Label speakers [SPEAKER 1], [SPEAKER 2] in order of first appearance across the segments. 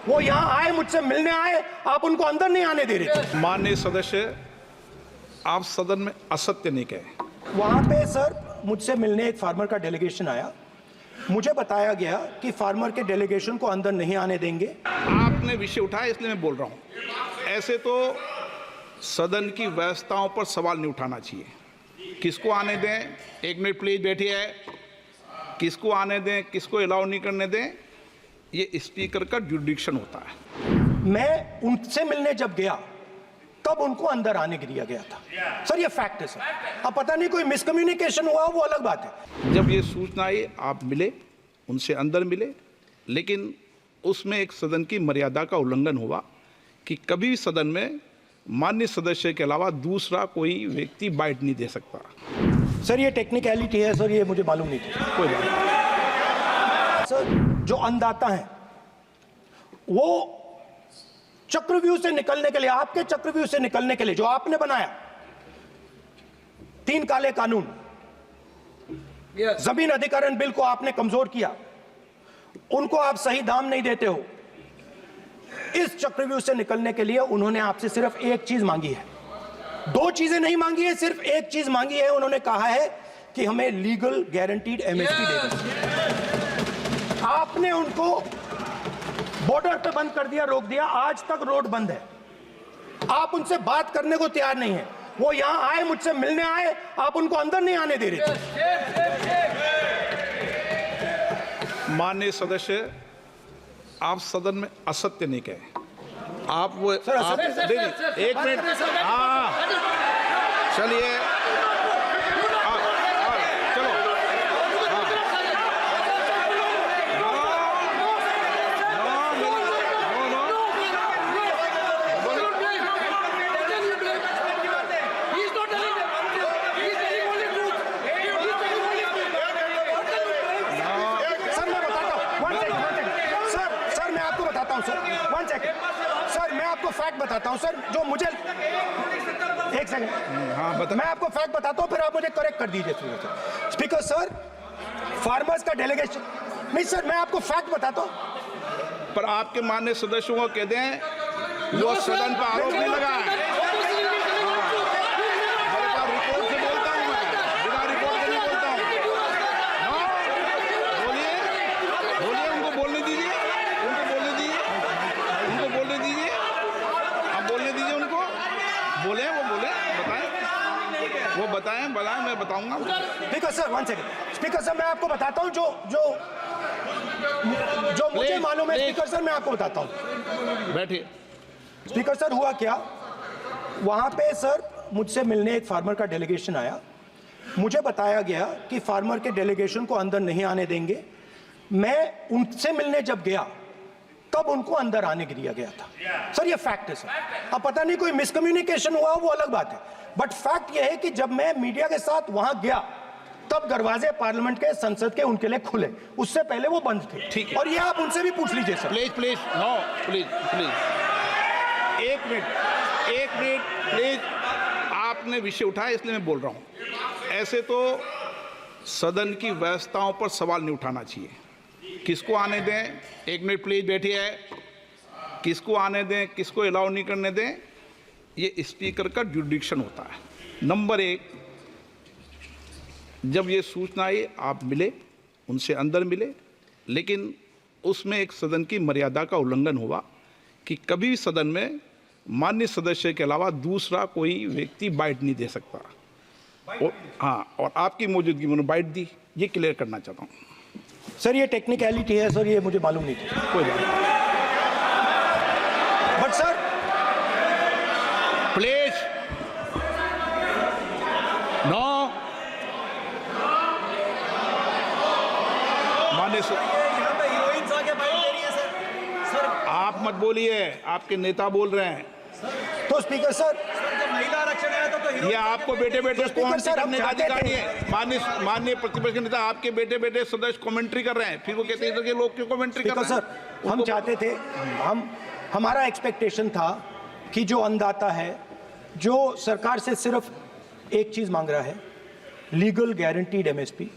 [SPEAKER 1] वो यहाँ आए, मुझसे मिलने आए, आप उनको अंदर नहीं आने दे रहे थे।
[SPEAKER 2] माननीय सदस्य, आप सदन में असत्य नहीं कहे।
[SPEAKER 1] वहां पे सर मुझसे मिलने एक फार्मर का डेलीगेशन आया, मुझे बताया गया कि फार्मर के डेलीगेशन को अंदर नहीं आने देंगे।
[SPEAKER 2] आपने विषय उठाया इसलिए मैं बोल रहा हूं। ऐसे तो सदन की व्यवस्थाओं पर सवाल नहीं उठाना चाहिए। किसको आने दें, एक मिनट प्लीज बैठिए, किसको आने दें, किसको अलाउ नहीं करने दें, ये स्पीकर का जुडिक्शन होता है।
[SPEAKER 1] मैं उनसे मिलने जब गया तब उनको अंदर आने के दिया गया था सर, ये फैक्ट है सर। अब पता नहीं कोई मिसकम्युनिकेशन हुआ, वो अलग बात है।
[SPEAKER 2] जब ये सूचना आई आप मिले, उनसे अंदर मिले, लेकिन उसमें एक सदन की मर्यादा का उल्लंघन हुआ कि कभी भी सदन में माननीय सदस्य के अलावा दूसरा कोई व्यक्ति बाइट नहीं दे सकता।
[SPEAKER 1] सर ये टेक्निकलिटी है सर, ये मुझे मालूम नहीं थी।
[SPEAKER 2] कोई बात नहीं।
[SPEAKER 1] सर जो अन्नदाता हैं वो चक्रव्यूह से निकलने के लिए, आपके चक्रव्यूह से निकलने के लिए जो आपने बनाया 3 काले कानून, जमीन अधिग्रहण बिल को आपने कमजोर किया, उनको आप सही दाम नहीं देते हो। इस चक्रव्यूह से निकलने के लिए उन्होंने आपसे सिर्फ एक चीज मांगी है, 2 चीजें नहीं मांगी है, सिर्फ एक चीज मांगी है। उन्होंने कहा है कि हमें लीगल गारंटीड एमएसपी दे दो। आपने उनको बॉर्डर पे बंद कर दिया, रोक दिया, आज तक रोड बंद है। आप उनसे बात करने को तैयार नहीं है। वो यहां आए, मुझसे मिलने आए, आप उनको अंदर नहीं आने दे रहे थे।
[SPEAKER 2] माननीय सदस्य, आप सदन में असत्य नहीं कहे। आप वो
[SPEAKER 1] सर,
[SPEAKER 2] आप एक मिनट, हाँ चलिए, चलो,
[SPEAKER 1] सर मैं आपको फैक्ट बताता हूं सर, जो मुझे एक सेकंड,
[SPEAKER 2] हाँ बता।
[SPEAKER 1] मैं आपको फैक्ट बताता हूं, फिर आप मुझे करेक्ट कर दीजिए। स्पीकर सर, फार्मर्स का डेलीगेशन नहीं सर, मैं आपको फैक्ट बताता हूं।
[SPEAKER 2] पर आपके माननीय सदस्यों को कह दें वो सदन पर आरोप नहीं लगाए। वो बताएं, मैं बताऊंगा।
[SPEAKER 1] Speaker sir, 1 second. Speaker sir, मैं आपको बताता हूं जो मुझे मालूम है। स्पीकर सर, मैं आपको बताता हूं।
[SPEAKER 2] बैठिए।
[SPEAKER 1] स्पीकर सर, हुआ क्या, वहां पे सर मुझसे मिलने एक फार्मर का डेलीगेशन आया, मुझे बताया गया कि फार्मर के डेलीगेशन को अंदर नहीं आने देंगे। मैं उनसे मिलने जब गया तब उनको अंदर आने के दिया गया था सर, ये फैक्ट है सर। अब पता नहीं कोई मिसकम्युनिकेशन हुआ, वो अलग बात है, बट फैक्ट ये है कि जब मैं मीडिया के साथ वहां गया तब दरवाजे पार्लियामेंट के, संसद के उनके लिए खुले, उससे पहले वो बंद थे।
[SPEAKER 2] ठीक है,
[SPEAKER 1] और ये आप उनसे भी पूछ लीजिए सर।
[SPEAKER 2] प्लीज नो, प्लीज एक मिनट प्लीज। आपने विषय उठाया इसलिए मैं बोल रहा हूं। ऐसे तो सदन की व्यवस्थाओं पर सवाल नहीं उठाना चाहिए। किसको आने दें, एक मिनट प्लीज बैठिए, किसको आने दें, किसको अलाउ नहीं करने दें, ये स्पीकर का जुडिक्शन होता है। नंबर 1, जब ये सूचना आई आप मिले, उनसे अंदर मिले, लेकिन उसमें एक सदन की मर्यादा का उल्लंघन हुआ कि कभी भी सदन में माननीय सदस्य के अलावा दूसरा कोई व्यक्ति बाइट नहीं दे सकता। और आपकी मौजूदगी में बाइट दी, ये क्लियर करना चाहता हूँ।
[SPEAKER 1] सर ये टेक्निकलिटी है सर, ये मुझे मालूम नहीं थी।
[SPEAKER 2] कोई बात नहीं।
[SPEAKER 1] But sir
[SPEAKER 2] please no. माननीय आप मत बोलिए, आपके नेता बोल रहे हैं।
[SPEAKER 1] तो स्पीकर सर,
[SPEAKER 3] महिला आरक्षण है तो
[SPEAKER 2] ये आपको बेटे बेटे कमेंट्री करने का अधिकार नहीं है।
[SPEAKER 1] सर,
[SPEAKER 2] माननीय प्रतिपक्ष नेता, आपके बेटे बेटे सदस्य कमेंट्री कर रहे हैं, फिर वो कहते हैं कि लोग क्यों कमेंट्री कर रहे हैं।
[SPEAKER 1] सर हम चाहते थे, हमारा एक्सपेक्टेशन था कि जो अन्नदाता है, जो सरकार से सिर्फ एक चीज मांग रहा है, लीगल गारंटीड एमएसपी,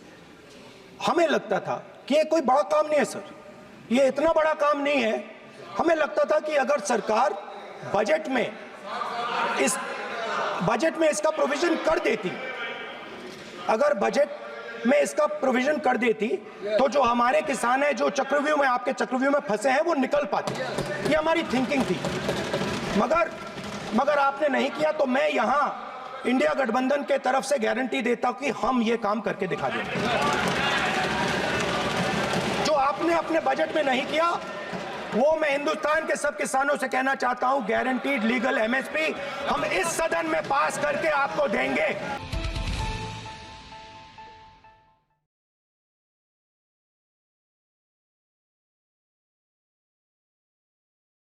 [SPEAKER 1] हमें लगता था कि ये कोई बड़ा काम नहीं है सर, ये इतना बड़ा काम नहीं है हमें लगता था कि अगर सरकार बजट में इसका प्रोविजन कर देती, अगर बजट में इसका प्रोविजन कर देती तो जो हमारे किसान हैं जो चक्रव्यूह में, आपके चक्रव्यूह में फंसे हैं, वो निकल पाते। ये हमारी थिंकिंग थी, मगर आपने नहीं किया। तो मैं यहां इंडिया गठबंधन के तरफ से गारंटी देता हूं कि हम ये काम करके दिखा देंगे। जो आपने अपने बजट में नहीं किया वो मैं हिंदुस्तान के सब किसानों से कहना चाहता हूं, गारंटीड लीगल एमएसपी हम इस सदन में पास करके आपको देंगे।